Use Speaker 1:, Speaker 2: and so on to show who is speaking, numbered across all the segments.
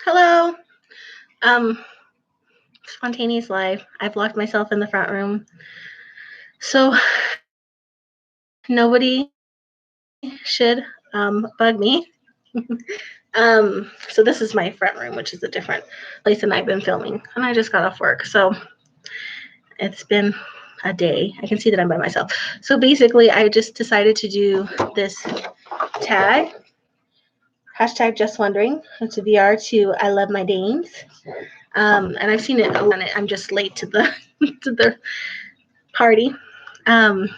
Speaker 1: Hello. Um, Spontaneous live. I've locked myself in the front room. So nobody should bug me. So this is my front room, which is a different place than I've been filming. And I just got off work. So it's been a day. I can see that I'm by myself. So basically I just decided to do this tag. Hashtag Justwondering. It's a VR to I Love My Danes. And I've seen it. I'm just late to the to the party. Um,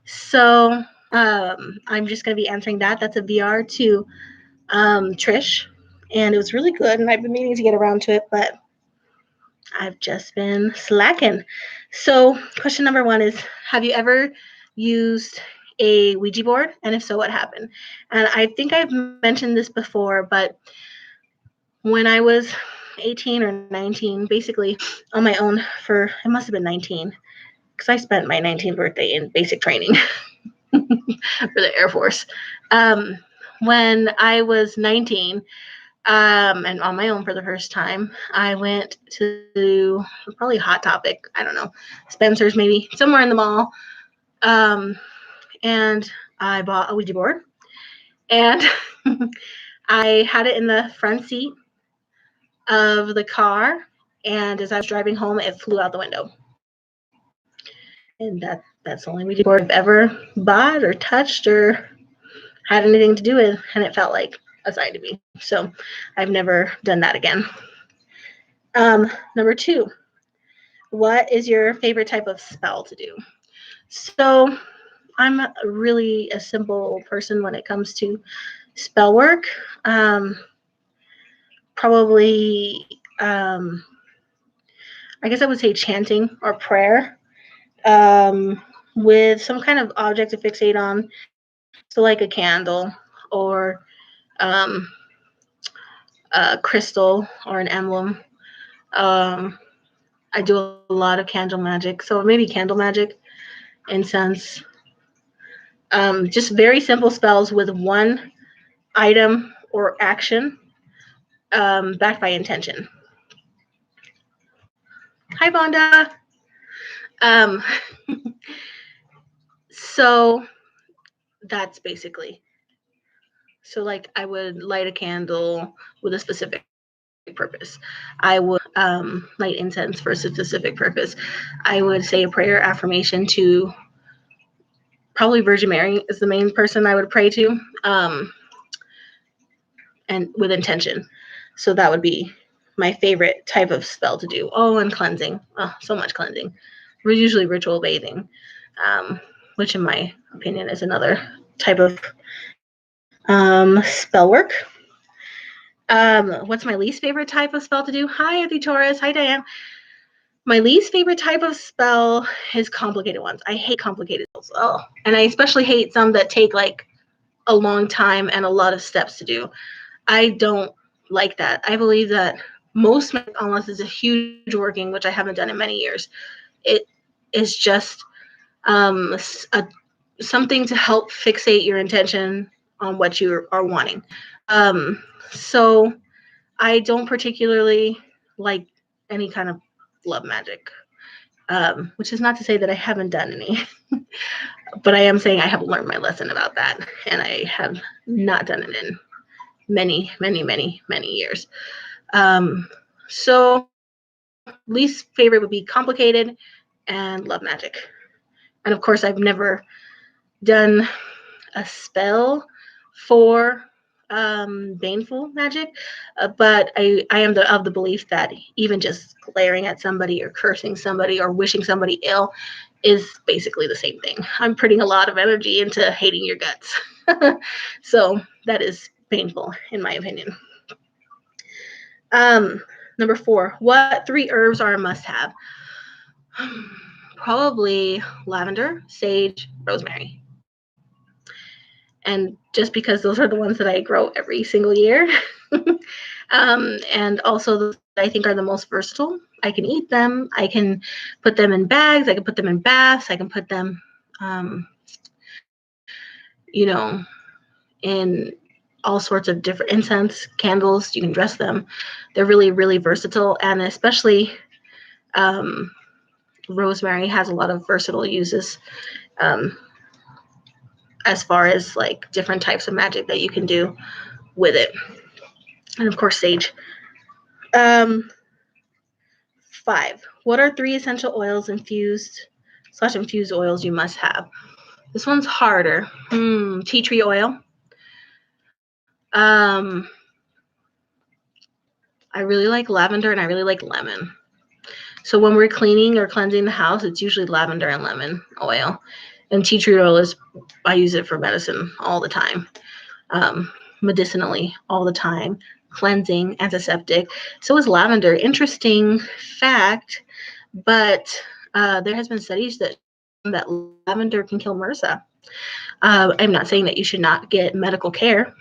Speaker 1: so I'm just going to be answering that. That's a VR to Trish. And it was really good. And I've been meaning to get around to it, but I've just been slacking. So question number 1 is, have you ever used a Ouija board? And if so, what happened? And I think I've mentioned this before, but when I was 18 or 19, basically on my own it must have been 19, because I spent my 19th birthday in basic training for the Air Force. When I was 19, and on my own for the first time, I went to probably Hot Topic, I don't know, Spencer's maybe, somewhere in the mall, and I bought a Ouija board, and I had it in the front seat of the car, and as I was driving home, it flew out the window. And that's the only Ouija board I've ever bought or touched or had anything to do with, and it felt like a side to me. So I've never done that again. Number 2, what is your favorite type of spell to do? So I'm really a simple person when it comes to spell work. Probably, I guess I would say chanting or prayer, with some kind of object to fixate on. So like a candle or a crystal or an emblem. I do a lot of candle magic, so maybe candle magic, incense. Just very simple spells with one item or action, backed by intention. Hi, Vonda. So that's basically. So like I would light a candle with a specific purpose. I would light incense for a specific purpose. I would say a prayer affirmation to probably Virgin Mary is the main person I would pray to, and with intention. So that would be my favorite type of spell to do. Oh, and cleansing. Oh, so much cleansing. We're usually ritual bathing, which in my opinion is another type of spell work. What's my least favorite type of spell to do? Hi, Effie Torres. Hi, Diane. My least favorite type of spell is complicated ones. I hate complicated spells. Oh, and I especially hate some that take like a long time and a lot of steps to do. I don't like that. I believe that most, unless it's a huge working, which I haven't done in many years, it is just something to help fixate your intention on what you are wanting. So I don't particularly like any kind of love magic, which is not to say that I haven't done any, but I am saying I have learned my lesson about that, and I have not done it in many, many, many, many years. So least favorite would be complicated and love magic. And of course, I've never done a spell for baneful magic, but I am of the belief that even just glaring at somebody or cursing somebody or wishing somebody ill is basically the same thing. I'm putting a lot of energy into hating your guts. So that is painful in my opinion. Number 4, what 3 herbs are a must-have? Probably lavender, sage, rosemary. And just because those are the ones that I grow every single year. And also I think are the most versatile. I can eat them. I can put them in bags. I can put them in baths. I can put them, in all sorts of different incense, candles. You can dress them. They're really, really versatile, and especially rosemary has a lot of versatile uses as far as like different types of magic that you can do with it. And of course, sage. 5. What are 3 essential oils infused oils you must have? This one's harder. Tea tree oil. I really like lavender and I really like lemon. So when we're cleaning or cleansing the house, it's usually lavender and lemon oil. And tea tree oil I use it for medicine all the time. Medicinally all the time. Cleansing, antiseptic. So is lavender. Interesting fact, but there has been studies that lavender can kill MRSA. I'm not saying that you should not get medical care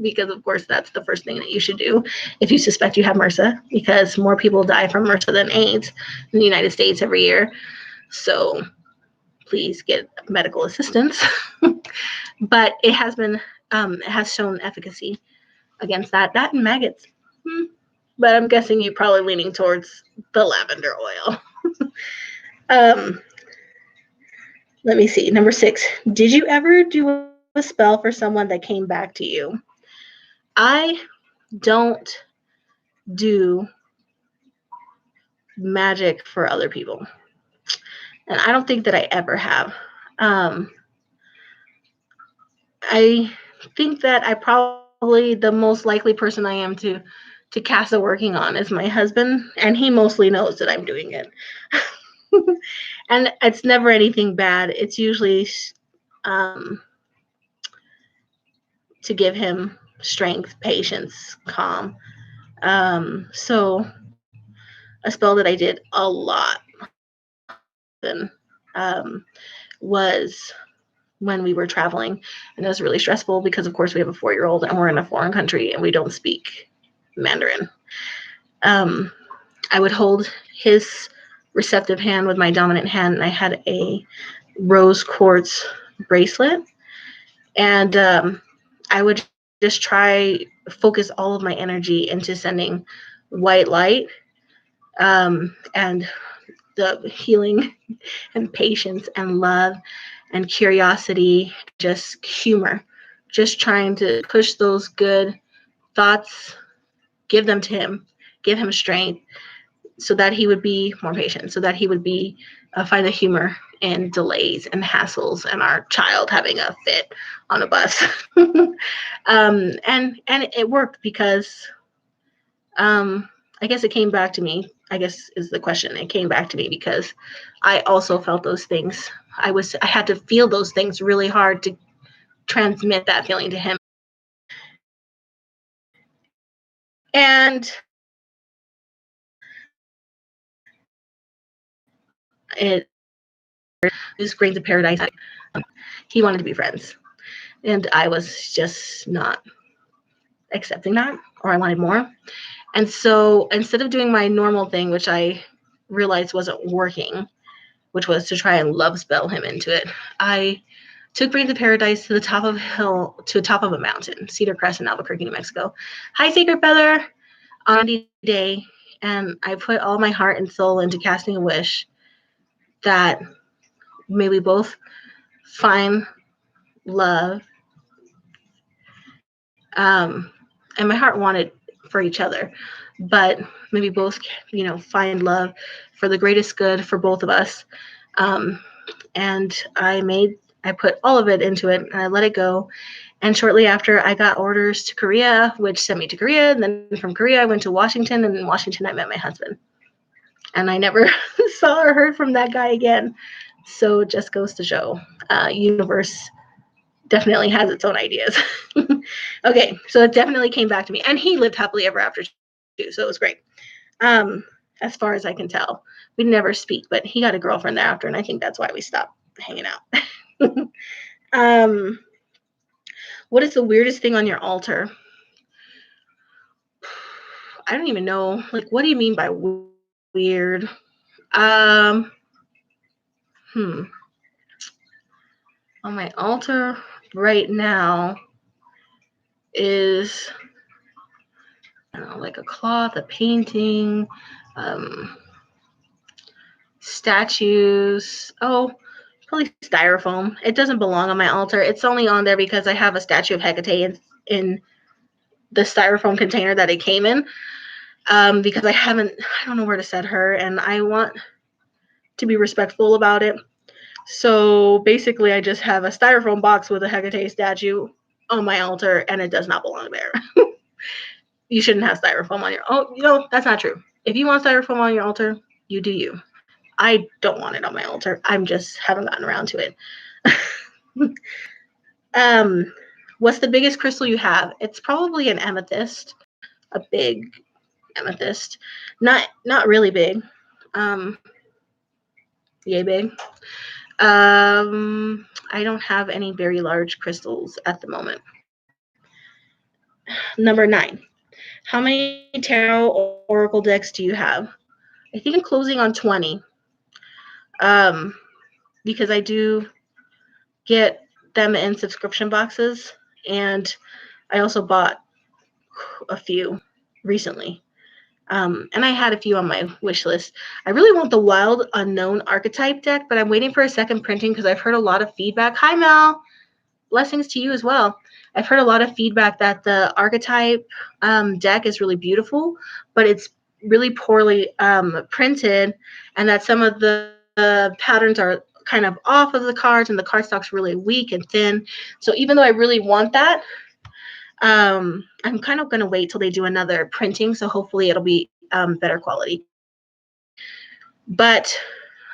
Speaker 1: because, of course, that's the first thing that you should do if you suspect you have MRSA, because more people die from MRSA than AIDS in the United States every year. So please get medical assistance. But it has shown efficacy against that and maggots. But I'm guessing you're probably leaning towards the lavender oil. Let me see. Number 6. Did you ever do a spell for someone that came back to you? I don't do magic for other people. And I don't think that I ever have. I think that I probably the most likely person I am to cast a working on is my husband, and he mostly knows that I'm doing it. And it's never anything bad. It's usually to give him strength, patience, calm. So a spell that I did a lot was when we were traveling, and it was really stressful because, of course, we have a 4-year-old and we're in a foreign country and we don't speak Mandarin. I would hold his receptive hand with my dominant hand, and I had a rose quartz bracelet, and I would just focus all of my energy into sending white light and the healing and patience and love and curiosity, just humor, just trying to push those good thoughts, give them to him, give him strength, so that he would be more patient, so that he would be find the humor in delays and hassles and our child having a fit on a bus. And it worked because I guess it came back to me, I guess is the question. It came back to me because I also felt those things. I had to feel those things really hard to transmit that feeling to him. And it was Grains of Paradise. He wanted to be friends, and I was just not accepting that, or I wanted more. And so instead of doing my normal thing, which I realized wasn't working, which was to try and love spell him into it, I took Grains of Paradise to the top of a mountain, Cedar Crest in Albuquerque, New Mexico. Hi, Sacred Feather, on a day, and I put all my heart and soul into casting a wish that may we both find love. And my heart wanted for each other, but maybe both, find love for the greatest good for both of us. And I put all of it into it, and I let it go. And shortly after, I got orders to Korea, which sent me to Korea. And then from Korea, I went to Washington, and in Washington, I met my husband. And I never saw or heard from that guy again. So it just goes to show, universe definitely has its own ideas. Okay, so it definitely came back to me. And he lived happily ever after too, so it was great. As far as I can tell. We never speak, but he got a girlfriend thereafter, and I think that's why we stopped hanging out. What is the weirdest thing on your altar? I don't even know. Like, what do you mean by weird? On my altar right now is, I don't know, like a cloth, a painting, statues. Oh, probably styrofoam. It doesn't belong on my altar. It's only on there because I have a statue of Hecate in the styrofoam container that it came in. Because I don't know where to set her, and I want to be respectful about it. So basically, I just have a styrofoam box with a Hecate statue on my altar, and it does not belong there. You shouldn't have styrofoam on your. Oh, that's not true. If you want styrofoam on your altar, you do you. I don't want it on my altar. I'm just haven't gotten around to it. What's the biggest crystal you have? It's probably an amethyst, a big amethyst. Not really big. Yay big. I don't have any very large crystals at the moment. Number 9. How many tarot or oracle decks do you have? I think I'm closing on 20. Because I do get them in subscription boxes, and I also bought a few recently. And I had a few on my wish list. I really want the Wild Unknown Archetype deck, but I'm waiting for a second printing because I've heard a lot of feedback. Hi, Mel. Blessings to you as well. I've heard a lot of feedback that the Archetype deck is really beautiful, but it's really poorly printed, and that some of the patterns are kind of off of the cards, and the cardstock's really weak and thin. So even though I really want that, I'm kind of going to wait till they do another printing, so hopefully it'll be better quality. But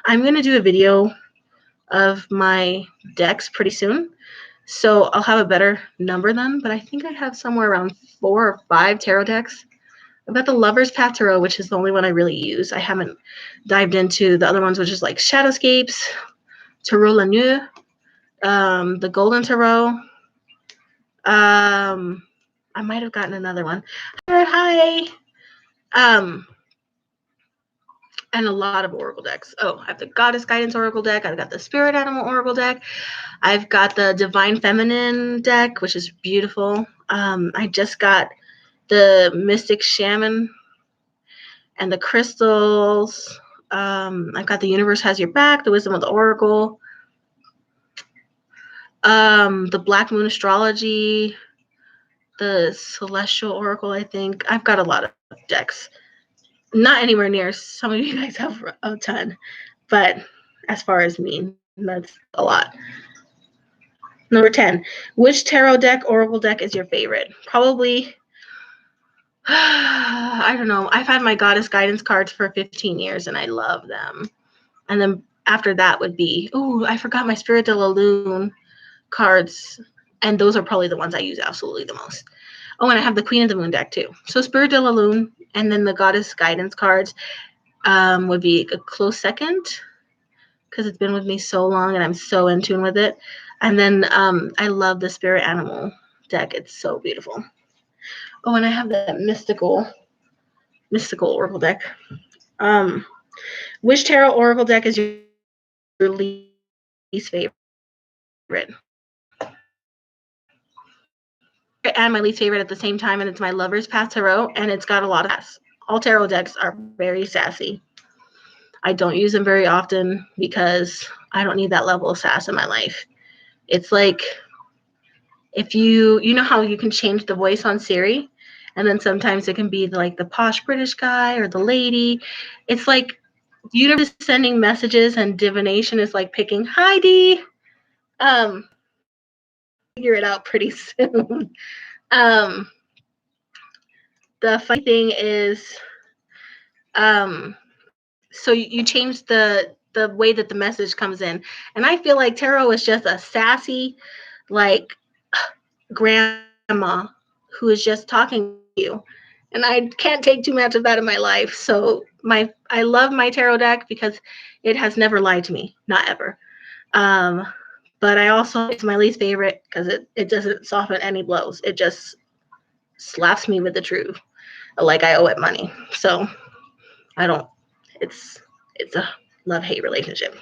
Speaker 1: I'm going to do a video of my decks pretty soon, so I'll have a better number then, but I think I have somewhere around 4 or 5 tarot decks. I've got the Lover's Path Tarot, which is the only one I really use. I haven't dived into the other ones, which is like Shadowscapes, Tarot La Nuit, the Golden Tarot. I might have gotten another one. Hi. And a lot of oracle decks. Oh, I have the Goddess Guidance Oracle deck. I've got the Spirit Animal Oracle deck. I've got the Divine Feminine deck, which is beautiful. I just got the Mystic Shaman and the crystals. I've got the Universe Has Your Back, the Wisdom of the Oracle, the Black Moon Astrology, the Celestial Oracle, I think. I've got a lot of decks. Not anywhere near some of you guys have a ton, but as far as me, that's a lot. Number 10, which tarot deck, oracle deck is your favorite? Probably, I don't know. I've had my Goddess Guidance cards for 15 years, and I love them. And then after that would be, I forgot my Spirit de la Lune cards, and those are probably the ones I use absolutely the most. Oh, and I have the Queen of the Moon deck too. So Spirit de la Lune and then the Goddess Guidance cards would be a close second because it's been with me so long and I'm so in tune with it. And then I love the Spirit Animal deck. It's so beautiful. Oh, and I have that mystical oracle deck. Which tarot oracle deck is your least favorite? And my least favorite at the same time, and it's my Lover's Path Tarot, and it's got a lot of sass. All tarot decks are very sassy. I don't use them very often because I don't need that level of sass in my life. It's like if you know how you can change the voice on Siri, and then sometimes it can be like the posh British guy or the lady. It's like the universe is sending messages, and divination is like picking Heidi. Figure it out pretty soon. The funny thing is, so you change the way that the message comes in, and I feel like tarot is just a sassy, like grandma who is just talking to you, and I can't take too much of that in my life. So I love my tarot deck because it has never lied to me, not ever. But I also, it's my least favorite because it doesn't soften any blows. It just slaps me with the truth, like I owe it money. So I don't. It's a love-hate relationship.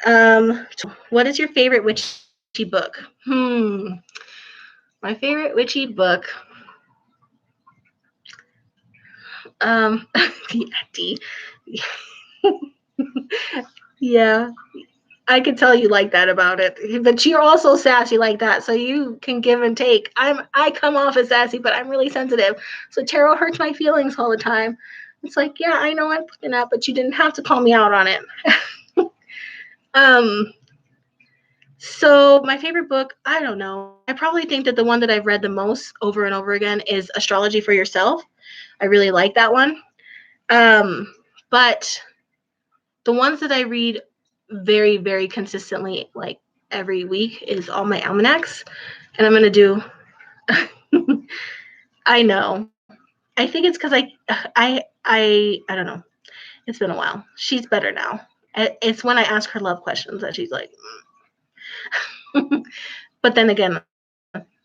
Speaker 1: What is your favorite witch book. My favorite witchy book. Yeah, I could tell you like that about it, but you're also sassy like that, so you can give and take. I come off as sassy, but I'm really sensitive, so tarot hurts my feelings all the time. It's like, yeah, I know I'm putting up, but you didn't have to call me out on it. So my favorite book, I don't know. I probably think that the one that I've read the most over and over again is Astrology for Yourself. I really like that one. But the ones that I read very, very consistently, like every week, is all my almanacs. And I'm going to do, I know. I think it's because I don't know. It's been a while. She's better now. It's when I ask her love questions that she's like, But then again,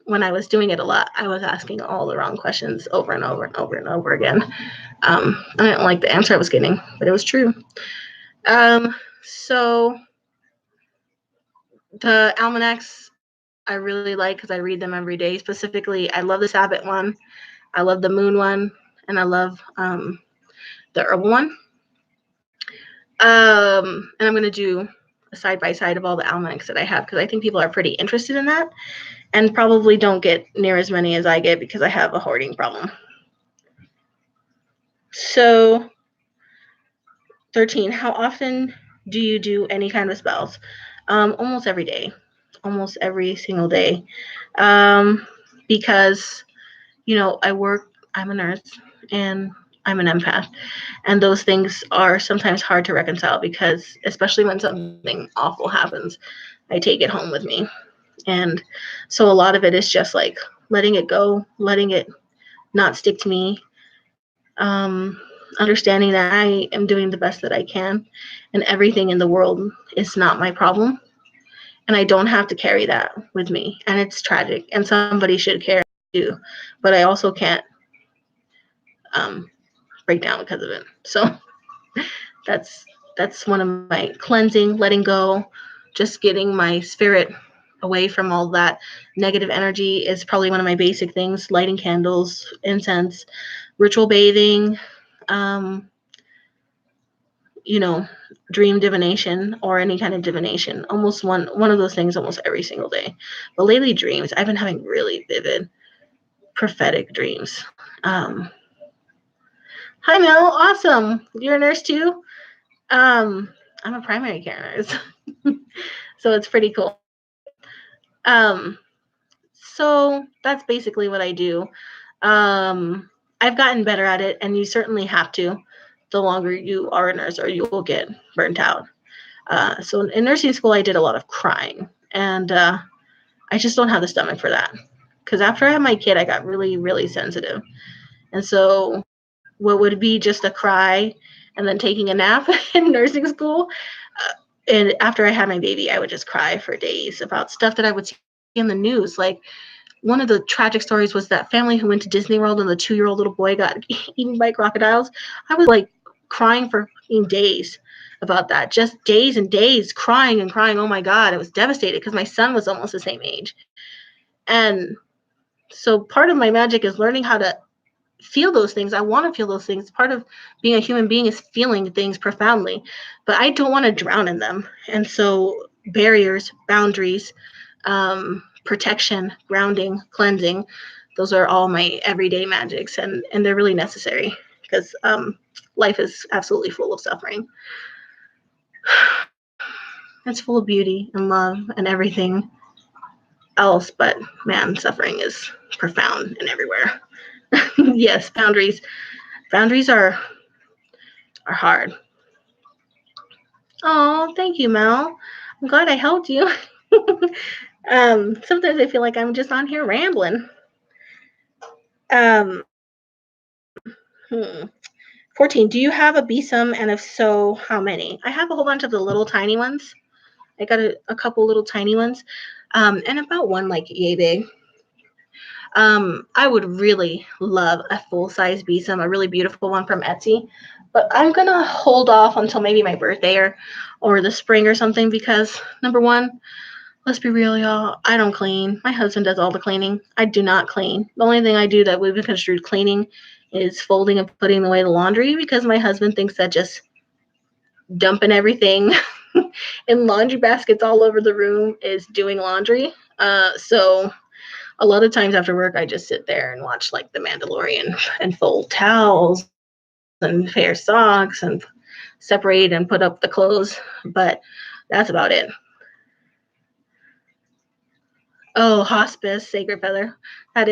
Speaker 1: when I was doing it a lot, I was asking all the wrong questions over and over and over and over again. I didn't like the answer I was getting, but it was true. So the almanacs I really like because I read them every day. Specifically, I love the Sabbath one, I love the moon one, and I love the herbal one. And I'm going to do a side-by-side of all the almanacs that I have because I think people are pretty interested in that and probably don't get near as many as I get because I have a hoarding problem. So 13, how often do you do any kind of spells? Almost every day, almost every single day. Because, I'm a nurse and I'm an empath. And those things are sometimes hard to reconcile because, especially when something awful happens, I take it home with me. And so a lot of it is just like letting it go, letting it not stick to me. Understanding that I am doing the best that I can and everything in the world is not my problem. And I don't have to carry that with me. And it's tragic. And somebody should care too. But I also can't break down because of it. So that's one of my cleansing, letting go, just getting my spirit away from all that negative energy is probably one of my basic things. Lighting candles, incense, ritual bathing, dream divination or any kind of divination. Almost one of those things almost every single day. But lately, dreams. I've been having really vivid, prophetic dreams. Hi, Mel. Awesome. You're a nurse too? I'm a primary care nurse. So it's pretty cool. So that's basically what I do. I've gotten better at it, and you certainly have to. The longer you are a nurse, or you will get burnt out. So in nursing school, I did a lot of crying, and I just don't have the stomach for that. Because after I had my kid, I got really, really sensitive. And so what would be just a cry and then taking a nap in nursing school, and after I had my baby, I would just cry for days about stuff that I would see in the news. Like, one of the tragic stories was that family who went to Disney World and the 2-year-old little boy got eaten by crocodiles. I was like crying for days about that, just days and days, crying and crying. Oh my God, I was devastated because my son was almost the same age. And so part of my magic is learning how to feel those things. I want to feel those things. Part of being a human being is feeling things profoundly, but I don't want to drown in them. And so barriers, boundaries, protection, grounding, cleansing, those are all my everyday magics, and they're really necessary because life is absolutely full of suffering. It's full of beauty and love and everything else, but man, suffering is profound and everywhere. Yes, boundaries are hard. Oh, thank you, Mel. I'm glad I helped you. Sometimes I feel like I'm just on here rambling. 14, do you have a besom, and if so, how many? I have a whole bunch of the little tiny ones. I got a couple little tiny ones, and about one like yay big. I would really love a full-size besom, a really beautiful one from Etsy, but I'm gonna hold off until maybe my birthday or the spring or something because number one, let's be real, y'all. I don't clean. My husband does all the cleaning. I do not clean. The only thing I do that would be construed cleaning is folding and putting away the laundry, because my husband thinks that just dumping everything in laundry baskets all over the room is doing laundry. So a lot of times after work, I just sit there and watch like The Mandalorian and fold towels and pair socks and separate and put up the clothes. But that's about it. Oh, hospice, Sacred Feather. That.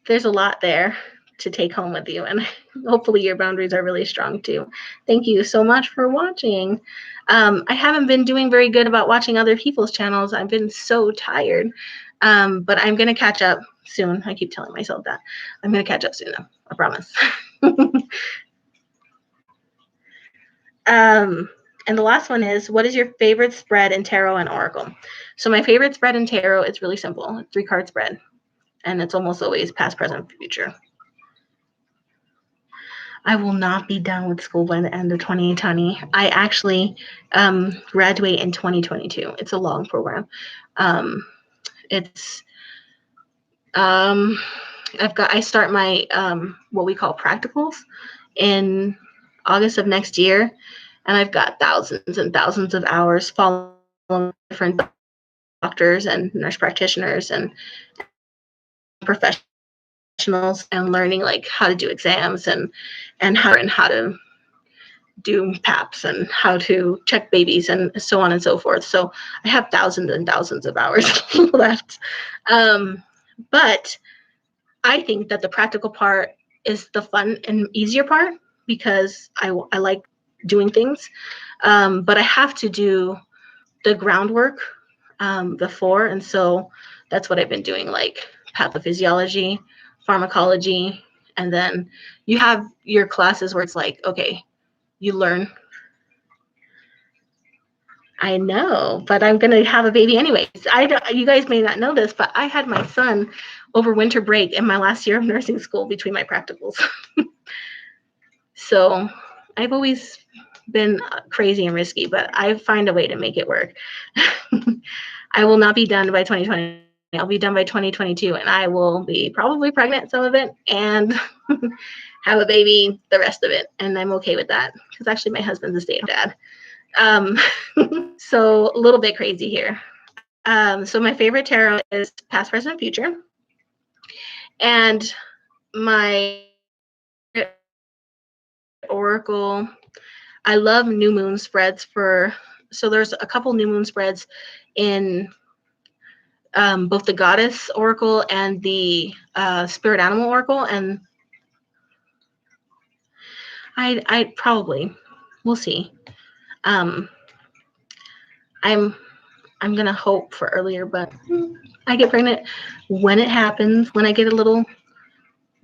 Speaker 1: There's a lot there to take home with you, and hopefully your boundaries are really strong too. Thank you so much for watching. I haven't been doing very good about watching other people's channels. I've been so tired, but I'm going to catch up soon. I keep telling myself that. I'm going to catch up soon, though. I promise. And the last one is, what is your favorite spread in tarot and oracle? So my favorite spread in tarot is really simple. 3-card spread. And it's almost always past, present, future. I will not be done with school by the end of 2020. I actually graduate in 2022. It's a long program. I start my what we call practicals in August of next year, and I've got thousands and thousands of hours following different doctors and nurse practitioners and professionals, and learning like how to do exams and how to do PAPs and how to check babies and so on and so forth. So I have thousands and thousands of hours left. But I think that the practical part is the fun and easier part, because I like doing things. But I have to do the groundwork before. And so that's what I've been doing, like pathophysiology, pharmacology. And then you have your classes where it's like, okay, you learn. I know, but I'm going to have a baby anyways. You guys may not know this, but I had my son over winter break in my last year of nursing school between my practicals. So I've always been crazy and risky, but I find a way to make it work. I will not be done by 2020. I'll be done by 2022, and I will be probably pregnant some of it and have a baby the rest of it. And I'm okay with that, because actually my husband's a stay-at-home dad. So a little bit crazy here. So my favorite tarot is past, present, future. And my oracle, I love new moon spreads so there's a couple new moon spreads in both the goddess oracle and the spirit animal oracle. And I probably, we'll see. I'm gonna hope for earlier, but I get pregnant when it happens, when I get a little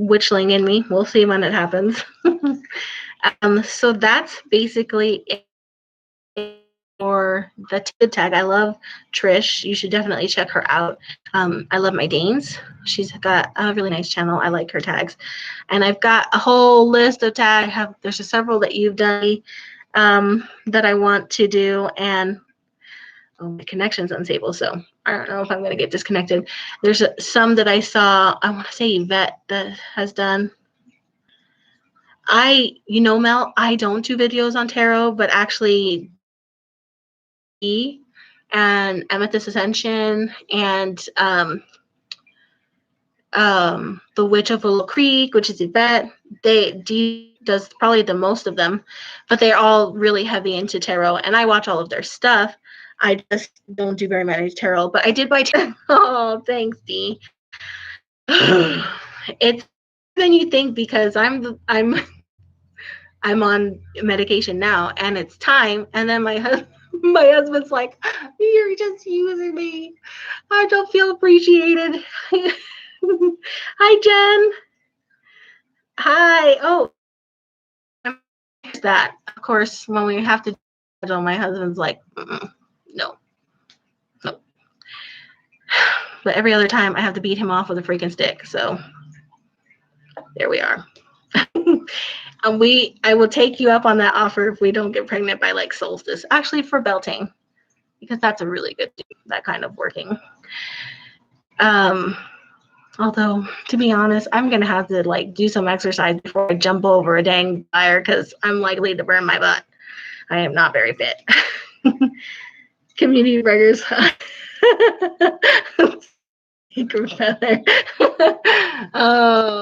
Speaker 1: witchling in me. We'll see when it happens. So that's basically it for the tag. I love Trish. You should definitely check her out. I love my Danes. She's got a really nice channel. I like her tags. And I've got a whole list of tags. There's just several that you've done that I want to do, and my connection's unstable, so I don't know if I'm going to get disconnected. There's some that I saw, I want to say Yvette that has done. Mel, I don't do videos on tarot, but actually and Amethyst Ascension and the Witch of Willow Creek, which is Yvette, Dee does probably the most of them, but they're all really heavy into tarot, and I watch all of their stuff. I just don't do very much tarot, but I did buy tarot. Oh, thanks, Dee. It's than you think, because I'm on medication now, and it's time. And then my husband's like, "You're just using me. I don't feel appreciated." Hi, Jen. Hi. Oh, that. Of course, when we have to schedule, my husband's like, no. But every other time, I have to beat him off with a freaking stick. So there we are. I will take you up on that offer if we don't get pregnant by like solstice. Actually, for Beltane. because that's a really good thing, that kind of working. Although, to be honest, I'm going to have to like do some exercise before I jump over a dang fire because I'm likely to burn my butt. I am not very fit. Community burgers. Oh.